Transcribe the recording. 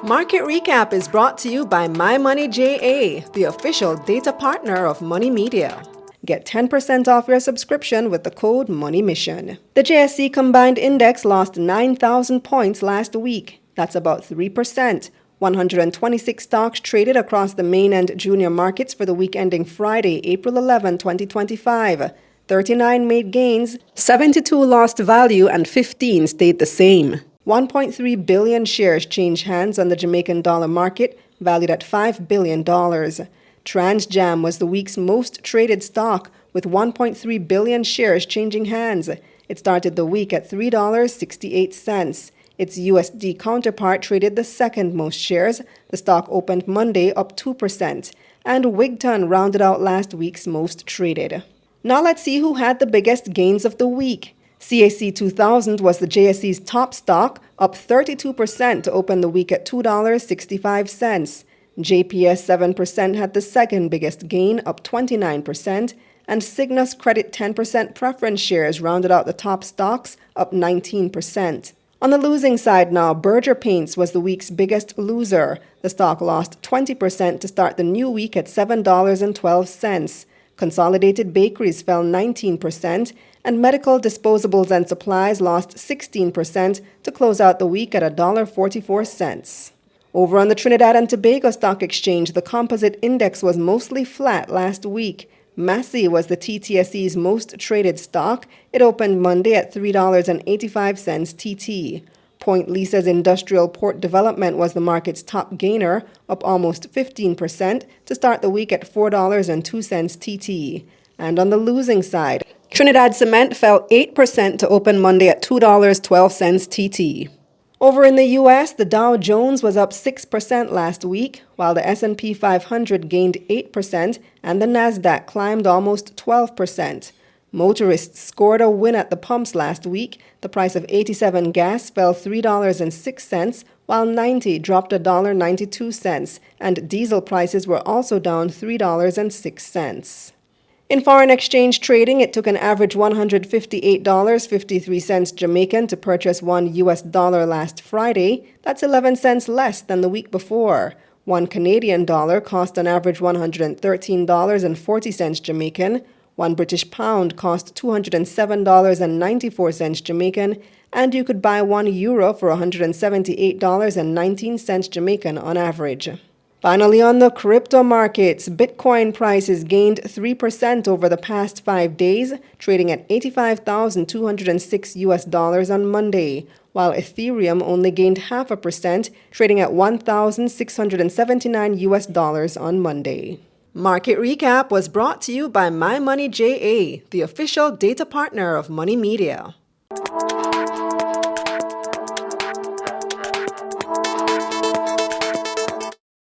Market Recap is brought to you by MyMoneyJA, the official data partner of Money Media. Get 10% off your subscription with the code MONEYMISSION. The JSE Combined Index lost 9,000 points last week. That's about 3%. 126 stocks traded across the main and junior markets for the week ending Friday, April 11, 2025. 39 made gains, 72 lost value, and 15 stayed the same. 1.3 billion shares changed hands on the Jamaican dollar market, valued at $5 billion. TransJam was the week's most traded stock, with 1.3 billion shares changing hands. It started the week at $3.68. Its USD counterpart traded the second most shares. The stock opened Monday up 2%. And Wigton rounded out last week's most traded. Now let's see who had the biggest gains of the week. CAC2000 was the JSE's top stock, up 32% to open the week at $2.65. JPS 7% had the second biggest gain, up 29%, and Cygnus Credit 10% preference shares rounded out the top stocks, up 19%. On the losing side now, Berger Paints was the week's biggest loser. The stock lost 20% to start the new week at $7.12. Consolidated Bakeries fell 19%, and Medical Disposables and Supplies lost 16% to close out the week at $1.44. Over on the Trinidad and Tobago Stock Exchange, the composite index was mostly flat last week. Massey was the TTSE's most traded stock. It opened Monday at $3.85 TT. Point Lisa's Industrial Port Development was the market's top gainer, up almost 15% to start the week at $4.02 TT. And on the losing side, Trinidad Cement fell 8% to open Monday at $2.12 TT. Over in the U.S., the Dow Jones was up 6% last week, while the S&P 500 gained 8% and the Nasdaq climbed almost 12%. Motorists scored a win at the pumps last week. The price of 87 gas fell $3.06, while 90 dropped $1.92, and diesel prices were also down $3.06. In foreign exchange trading, it took an average $158.53 Jamaican to purchase $1 last Friday. That's 11 cents less than the week before. $1 Canadian cost an average $113.40 Jamaican. $1 British pound cost $207.94 Jamaican, and you could buy €1 for $178.19 Jamaican on average. Finally, on the crypto markets, Bitcoin prices gained 3% over the past 5 days, trading at $85,206 on Monday, while Ethereum only gained 0.5%, trading at $1,679 on Monday. Market Recap was brought to you by MyMoneyJA, the official data partner of Money Media.